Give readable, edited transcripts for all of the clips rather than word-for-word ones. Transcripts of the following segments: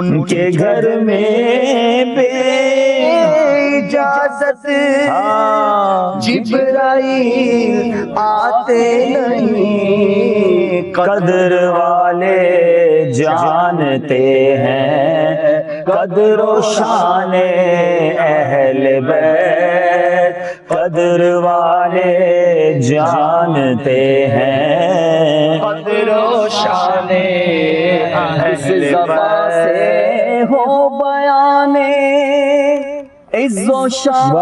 ان کے گھر میں بے اجازت جبرائیل آتے نہیں، قدر والے جانتے ہیں قدر و شان اہل بیت، قدر والے جانتے ہیں قدر و شان اس زبان سے ہو بیانے عز و شان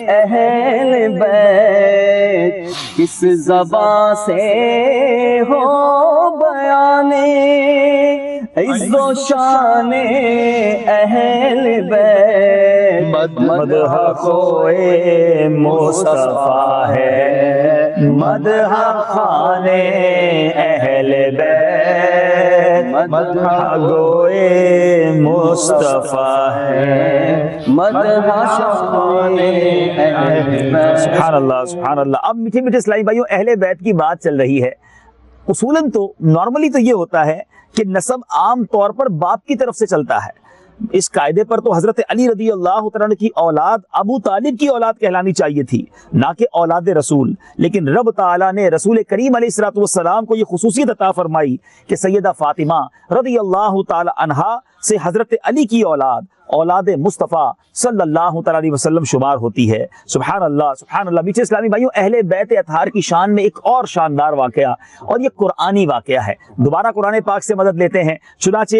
اہل بیت، کس زبان سے ہو بیانے عز و شان اہل بیت، مدح کوئے مصطفیٰ ہے مدح خان اہل بیت، مدح گوئے مصطفیٰ ہے مدح شان اہل بیت۔ سبحان اللہ سبحان اللہ۔ اب میٹھے میٹھے اسلامی بھائیوں، اہل بیت کی بات چل رہی ہے۔ اصولاً تو نارملی تو یہ ہوتا ہے کہ نسب عام طور پر باپ کی طرف سے چلتا ہے۔ اس قاعدے پر تو حضرت علی رضی اللہ تعالیٰ عنہ کی اولاد ابو طالب کی اولاد کہلانی چاہیے تھی، نہ کہ اولاد رسول، لیکن رب تعالیٰ نے رسول کریم علیہ الصلوۃ والسلام کو یہ خصوصیت عطا فرمائی کہ سیدہ فاطمہ رضی اللہ تعالیٰ عنہا سے حضرت علی کی اولاد اولاد مصطفیٰ صلی اللہ تعالیٰ علیہ وسلم شمار ہوتی ہے۔ سبحان اللہ سبحان اللہ۔ میٹھے اسلامی بھائیوں، اہل بیت اطہار کی شان میں ایک اور شاندار واقعہ، اور یہ قرآنی واقعہ ہے۔ دوبارہ قرآن پاک سے مدد لیتے ہیں، چنانچہ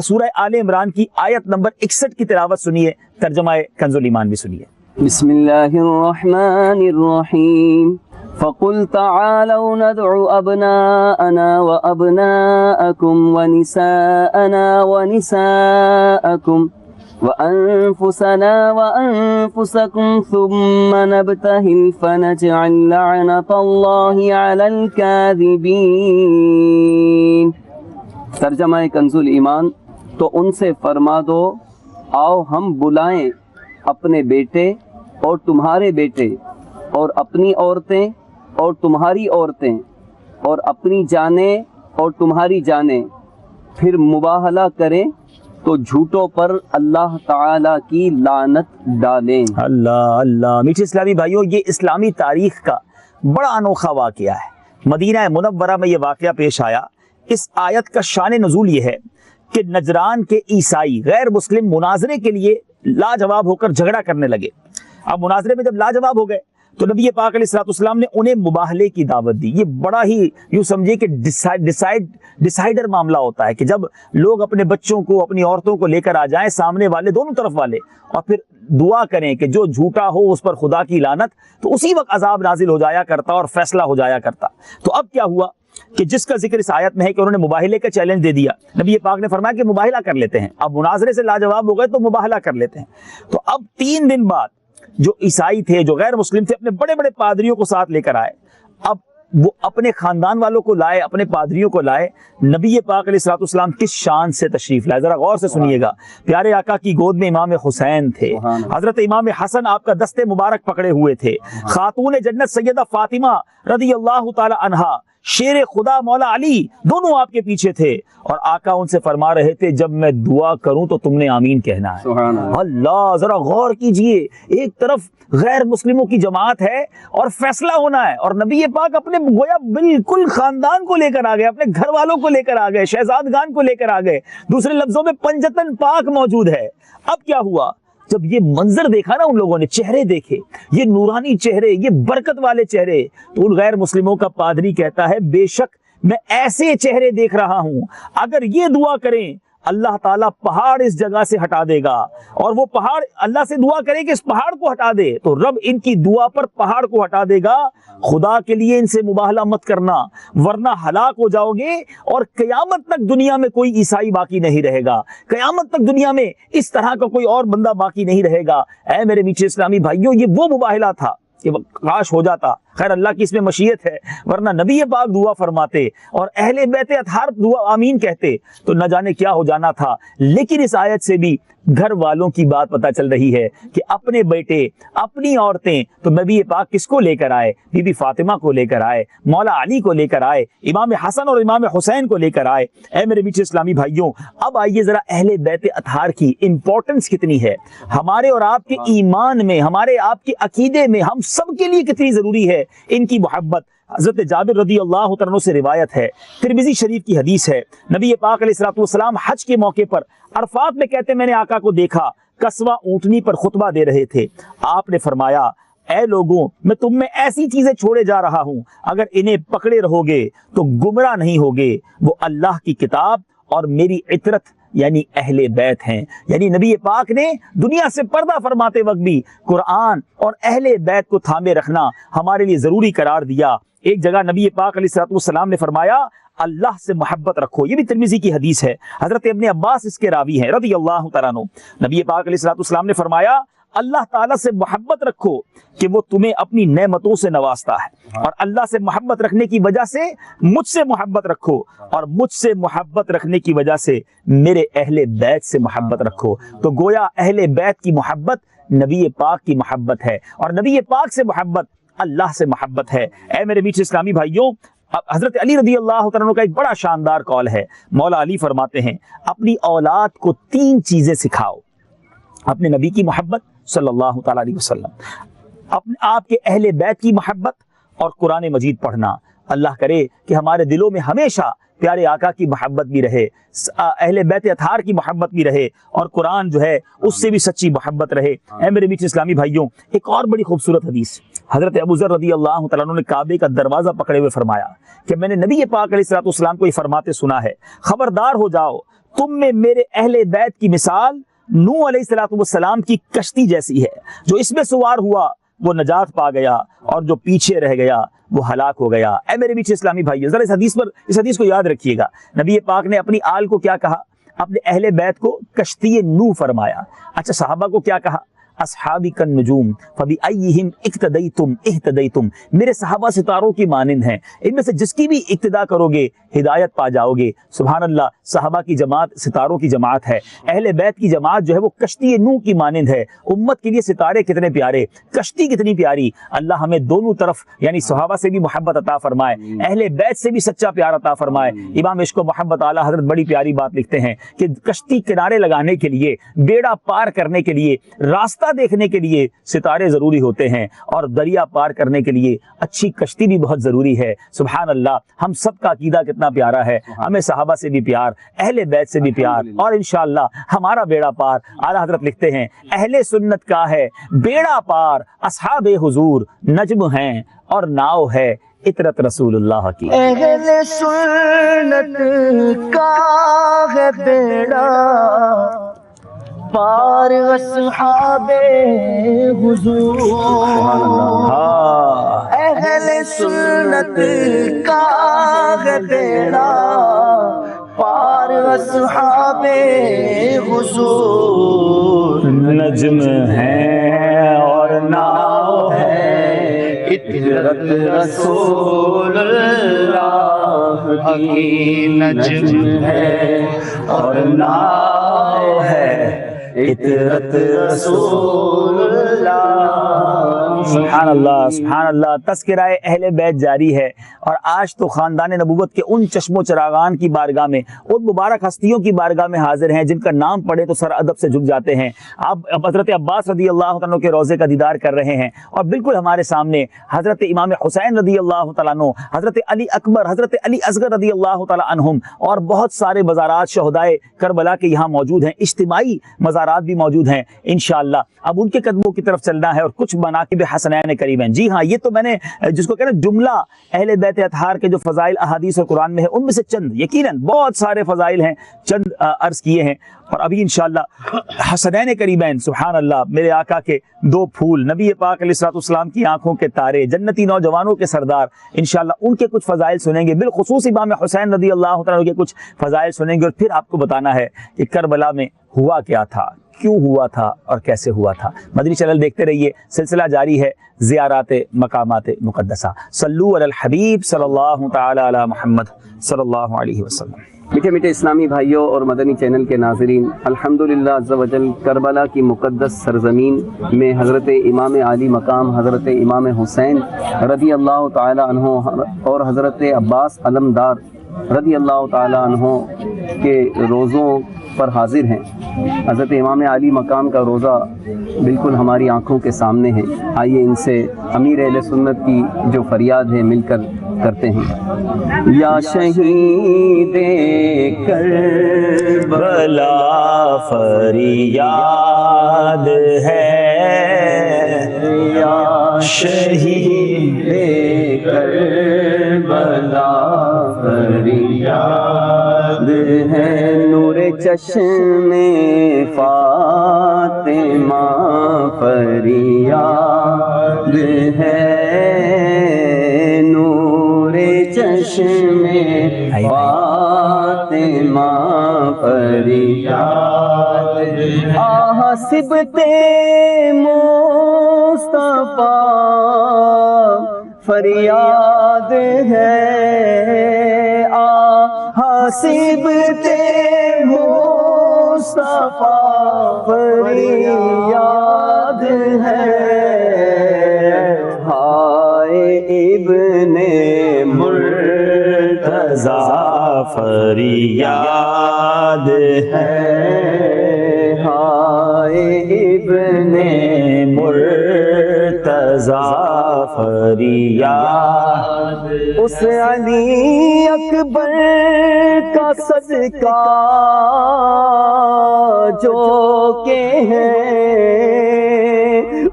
سورہ آل عمران کی آیت نمبر 61 کی تلاوت سنیے، ترجمہ کنز الایمان بھی سنیے۔ بسم اللہ الرحمن الرحیم، فقل تعالوا ندعو ابناءنا وابناءکم ونساءنا ونساءکم وانفسنا وانفسکم ثم نبتہل فنجعل لعنۃ اللہ علی الکاذبین۔ ترجمہ کنز الایمان، تو ان سے فرما دو آؤ ہم بلائیں اپنے بیٹے اور تمہارے بیٹے اور اپنی عورتیں اور تمہاری عورتیں اور اپنی جانیں اور تمہاری جانیں، پھر مباہلہ کریں تو جھوٹوں پر اللہ تعالی کی لعنت ڈالیں۔ اللہ اللہ۔ میٹھے اسلامی بھائیوں، یہ اسلامی تاریخ کا بڑا انوکھا واقعہ ہے۔ مدینہ منورہ میں یہ واقعہ پیش آیا۔ اس آیت کا شان نزول یہ ہے کہ نجران کے عیسائی غیر مسلم مناظرے کے لیے لاجواب ہو کر جھگڑا کرنے لگے۔ اب مناظرے میں جب لاجواب ہو گئے تو نبی پاک علیہ الصلوۃ والسلام نے انہیں مباہلے کی دعوت دی۔ یہ بڑا ہی یوں سمجھے کہ ڈیسائیڈر معاملہ ہوتا ہے کہ جب لوگ اپنے بچوں کو اپنی عورتوں کو لے کر آ جائیں سامنے والے دونوں طرف والے، اور پھر دعا کریں کہ جو جھوٹا ہو اس پر خدا کی لعنت، تو اسی وقت عذاب نازل ہو جایا کرتا اور فیصلہ ہو جایا کرتا۔ تو اب کیا ہوا کہ جس کا ذکر اس آیت میں ہے کہ انہوں نے مباہلے کا چیلنج دے دیا، نبی پاک نے فرمایا کہ مباہلہ کر لیتے ہیں۔ اب مناظرے سے لاجواب ہو گئے تو مباہلہ کر لیتے ہیں۔ تو اب 3 دن بعد جو عیسائی تھے، جو غیر مسلم تھے، اپنے بڑے بڑے پادریوں کو ساتھ لے کر آئے۔ اب وہ اپنے خاندان والوں کو لائے، اپنے پادریوں کو لائے۔ نبی پاک علیہ الصلوۃ والسلام کس شان سے تشریف لائے، ذرا غور سے سنیے گا۔ پیارے آقا کی گود میں امام حسین تھے، حضرت امام حسن آپ کا دستے مبارک پکڑے ہوئے تھے، خاتون جنت سیدہ فاطمہ رضی اللہ تعالی عنہا، شیر خدا مولا علی دونوں آپ کے پیچھے تھے، اور آقا ان سے فرما رہے تھے جب میں دعا کروں تو تم نے آمین کہنا ہے۔ سبحان اللہ۔ اللہ، ذرا غور کیجئے، ایک طرف غیر مسلموں کی جماعت ہے اور فیصلہ ہونا ہے، اور نبی پاک اپنے گویا بالکل خاندان کو لے کر آ گئے، اپنے گھر والوں کو لے کر آ گئے، شہزادگان کو لے کر آ گئے، دوسرے لفظوں میں پنجتن پاک موجود ہے۔ اب کیا ہوا؟ جب یہ منظر دیکھا نا ان لوگوں نے، چہرے دیکھے، یہ نورانی چہرے، یہ برکت والے چہرے، تو ان غیر مسلموں کا پادری کہتا ہے بے شک میں ایسے چہرے دیکھ رہا ہوں، اگر یہ دعا کریں اللہ تعالیٰ پہاڑ اس جگہ سے ہٹا دے گا، اور وہ پہاڑ اللہ سے دعا کرے کہ اس پہاڑ کو ہٹا دے تو رب ان کی دعا پر پہاڑ کو ہٹا دے گا۔ خدا کے لیے ان سے مباہلہ مت کرنا ورنہ ہلاک ہو جاؤ گے، اور قیامت تک دنیا میں کوئی عیسائی باقی نہیں رہے گا، قیامت تک دنیا میں اس طرح کا کوئی اور بندہ باقی نہیں رہے گا۔ اے میرے میٹھے اسلامی بھائیوں، یہ وہ مباہلہ تھا کہ کاش ہو جاتا، خیر اللہ کی اس میں مشیت ہے، ورنہ نبی پاک دعا فرماتے اور اہل بیت اطہار دعا آمین کہتے تو نہ جانے کیا ہو جانا تھا۔ لیکن اس آیت سے بھی گھر والوں کی بات پتہ چل رہی ہے کہ اپنے بیٹے، اپنی عورتیں، تو نبی پاک کس کو لے کر آئے؟ بی بی فاطمہ کو لے کر آئے، مولا علی کو لے کر آئے، امام حسن اور امام حسین کو لے کر آئے۔ اے میرے میٹھے اسلامی بھائیوں، اب آئیے ذرا اہل بیت اطہار کی امپورٹنس کتنی ہے ہمارے اور آپ کے ایمان میں، ہمارے آپ کے عقیدے میں، ہم سب کے لیے کتنی ضروری ہے ان کی محبت۔ حضرت جابر رضی اللہ تعالیٰ عنہ سے روایت ہے، ترمذی شریف کی حدیث ہے، نبی پاک علیہ الصلوۃ والسلام حج کے موقع پر عرفات میں کہتے میں نے آقا کو دیکھا کسوہ اونٹنی پر خطبہ دے رہے تھے۔ آپ نے فرمایا اے لوگوں، میں تم میں ایسی چیزیں چھوڑے جا رہا ہوں، اگر انہیں پکڑے رہو گے تو گمراہ نہیں ہوگے، وہ اللہ کی کتاب اور میری عطرت یعنی اہل بیت ہیں۔ یعنی نبی پاک نے دنیا سے پردہ فرماتے وقت بھی قرآن اور اہل بیت کو تھامے رکھنا ہمارے لیے ضروری قرار دیا۔ ایک جگہ نبی پاک علیہ الصلوۃ والسلام نے فرمایا اللہ سے محبت رکھو، یہ بھی ترمذی کی حدیث ہے، حضرت ابن عباس اس کے راوی ہیں رضی اللہ تعالیٰ عنہ۔ نبی پاک علیہ الصلوۃ والسلام نے فرمایا اللہ تعالیٰ سے محبت رکھو کہ وہ تمہیں اپنی نعمتوں سے نوازتا ہے، اور اللہ سے محبت رکھنے کی وجہ سے مجھ سے محبت رکھو، اور مجھ سے محبت رکھنے کی وجہ سے میرے اہل بیت سے محبت رکھو۔ تو گویا اہل بیت کی محبت نبی پاک کی محبت ہے، اور نبی پاک سے محبت اللہ سے محبت ہے۔ اے میرے میٹھے اسلامی بھائیوں، حضرت علی رضی اللہ تعالیٰ عنہ کا ایک بڑا شاندار قول ہے، مولا علی فرماتے ہیں اپنی اولاد کو 3 چیزیں سکھاؤ، اپنے نبی کی محبت صلی اللہ تعالیٰ علیہ وسلم، اپنے آپ کے اہل بیت کی محبت، اور قرآن مجید پڑھنا۔ اللہ کرے کہ ہمارے دلوں میں ہمیشہ پیارے آقا کی محبت بھی رہے، اہل بیت اطہار کی محبت بھی رہے، اور قرآن جو ہے اس سے بھی سچی محبت رہے۔ اے میرے میٹھے اسلامی بھائیوں، ایک اور بڑی خوبصورت حدیث، حضرت ابو ذر رضی اللہ تعالیٰ عنہ نے کعبے کا دروازہ پکڑے ہوئے فرمایا کہ میں نے نبی پاک علیہ الصلوۃ والسلام کو یہ فرماتے سنا ہے، خبردار ہو جاؤ، تم میں میرے اہل بیت کی مثال نوح علیہ الصلوۃ والسلام کی کشتی جیسی ہے، جو اس میں سوار ہوا وہ نجات پا گیا، اور جو پیچھے رہ گیا وہ ہلاک ہو گیا۔ اے میرے میٹھے اسلامی بھائیو، ذرا اس حدیث کو یاد رکھیے گا، نبی پاک نے اپنی آل کو کیا کہا؟ اپنے اہل بیت کو کشتی نوح فرمایا۔ اچھا صحابہ کو کیا کہا؟ اصحابی کالنجوم فبأیہم اقتدیتم اہتدیتم، میرے صحابہ ستاروں کی مانند ہیں، ان میں سے جس کی بھی اقتدا کرو گے ہدایت پا جاؤ گے۔ سبحان اللہ، صحابہ کی جماعت ستاروں کی جماعت ہے، اہل بیت کی جماعت جو ہے وہ کشتی نوح کی مانند ہے۔ امت کے لیے ستارے کتنے پیارے، کشتی کتنی پیاری۔ اللہ ہمیں دونوں طرف یعنی صحابہ سے بھی محبت عطا فرمائے، اہل بیت سے بھی سچا پیار عطا فرمائے۔ امام عشق و محبت اعلیٰ حضرت بڑی پیاری بات لکھتے ہیں کہ کشتی کنارے لگانے کے لیے، بیڑا پار کرنے کے لیے، راستہ دیکھنے کے لیے ستارے ضروری ہوتے ہیں، اور دریا پار کرنے کے لیے اچھی کشتی بھی بہت ضروری ہے۔ سبحان اللہ، ہم سب کا عقیدہ کتنا پیارا ہے، ہمیں صحابہ سے بھی پیار، اہل بیت سے بھی پیار، اور انشاءاللہ ہمارا بیڑا پار۔ اعلیٰ حضرت لکھتے ہیں اہل سنت کا ہے بیڑا پار، اصحاب حضور نجم ہیں اور ناؤ ہے عطرت رسول اللہ کی۔ اہل سنت کا ہے بیڑا پار اصحاب حضور، اہل سنت کا ہے بیڑا پار اصحاب حضور، نجم ہے اور ناؤ ہے عطرت رسول اللہ کی، نجم ہے اور ناؤ ہے عطرت رسول اللہ۔ سبحان اللہ، سبحان اللہ، تذکرہ اہل بیت جاری ہے، اور آج تو خاندان نبوت کے ان چشم و چراغان کی بارگاہ میں، ان مبارک ہستیوں کی بارگاہ میں حاضر ہیں جن کا نام پڑھے تو سر ادب سے جھک جاتے ہیں۔ آپ حضرت عباس رضی اللہ تعالیٰ کے روضے کا دیدار کر رہے ہیں، اور بالکل ہمارے سامنے حضرت امام حسین رضی اللہ تعالیٰ عنہ، حضرت علی اکبر، حضرت علی اصغر رضی اللہ تعالیٰ عنہم، اور بہت سارے مزارات شہدائے کربلا کے یہاں موجود ہیں، اجتماعی مزارات بھی موجود ہیں۔ انشاءاللہ اب ان کے قدموں کی طرف چلنا ہے، اور کچھ مناقب حسنین کریمین۔ جی ہاں، یہ تو میں نے جس کو کہنا جملہ اہل بیت اطہار کے جو فضائل احادیث اور قرآن میں ہے ان میں سے چند، یقیناً بہت سارے فضائل ہیں، چند عرض کیے ہیں، اور ابھی انشاءاللہ حسنین کریمین، سبحان اللہ، میرے آقا کے 2 پھول، نبی پاک علیہ الصلوۃ والسلام کی آنکھوں کے تارے، جنتی نوجوانوں کے سردار، انشاءاللہ ان کے کچھ فضائل سنیں گے، بالخصوص امام حسین رضی اللہ تعالیٰ کے کچھ فضائل سنیں گے، اور پھر آپ کو بتانا ہے کہ کربلا میں ہوا کیا تھا، کیوں ہوا تھا اور کیسے ہوا تھا۔ مدنی چینل دیکھتے رہیے، سلسلہ جاری ہے زیارات مقامات مقدسہ۔ صلو علی الحبیب صلی اللہ تعالی علی محمد صلی اللہ علیہ وسلم۔ میٹھے میٹھے اسلامی بھائیوں اور مدنی چینل کے ناظرین، الحمدللہ عز و جل کربلا کی مقدس سرزمین میں حضرت امام عالی مقام حضرت امام حسین رضی اللہ تعالی عنہ اور حضرت عباس علمدار رضی اللہ تعالی عنہ کے روزوں پر حاضر ہیں۔ حضرت امام عالی مقام کا روزہ بالکل ہماری آنکھوں کے سامنے ہے۔ آئیے ان سے امیر اہل سنت کی جو فریاد ہے مل کر کرتے ہیں۔ یا شہید کربلا فریاد ہے، یا شہید کربلا فریاد ہے، نور چشم فاطمہ فریاد ہے، نور چشم فاطمہ فریاد ہے، آہ صبتے مصطفیٰ فریاد ہے، صبتے مصطفیٰ فریاد ہے، ہائے ابن مرتضیٰ فریاد ہے، ہائے ابن مرتضیٰ فریاد، اس علی اکبر کا صدقہ جو کہ ہے،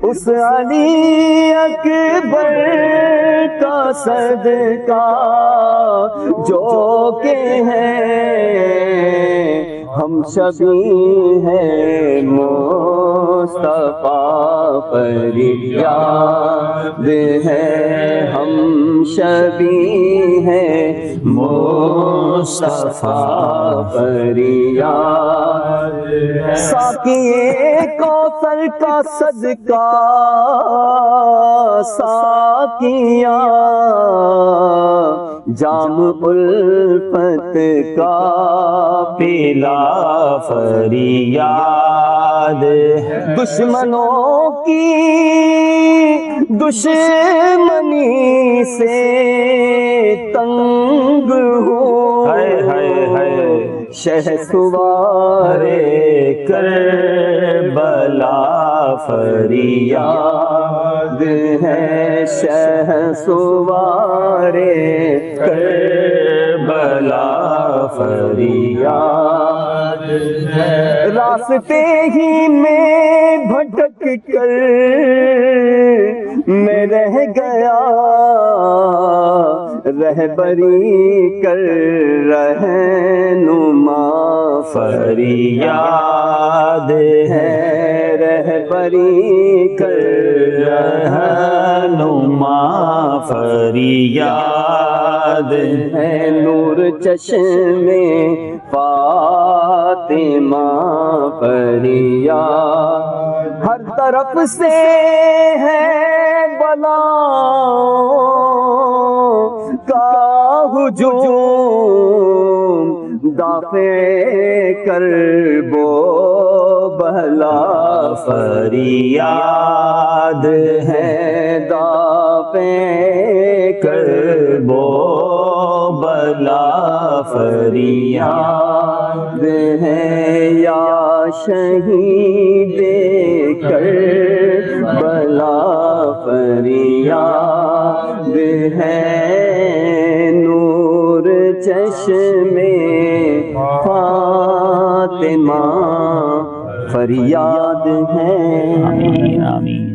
اس علی اکبر کا صدقہ جو کہ ہے، ہم شبیہ ہیں مصطفیٰ فریاد ہے، ہم شبیہ ہیں مصطفیٰ فریاد ہے، ساقی کوثر کا صدقہ ساقیاں، جام الفت کا پیلا فریاد ہے، دشمنوں کی دشمنی سے تنگ ہو، شہسوار کربلا فریاد ہے، شہسوار کربلا فریاد ہے، راستے ہی میں بھٹک کر میں رہ گیا، رہبری کر رہنما فریاد ہے، رہبری کر رہنما فریاد ہے، نور چشم فاطمہ فریاد، ہر طرف سے ہے بلا کا ہجوم، دافع کرب و بلا فریاد ہے، دافع کرب و بلا فریاد ہے، یا شہید کربلا فریاد ہے، نور چشم فاطمہ فریاد ہے۔ آمین آمین۔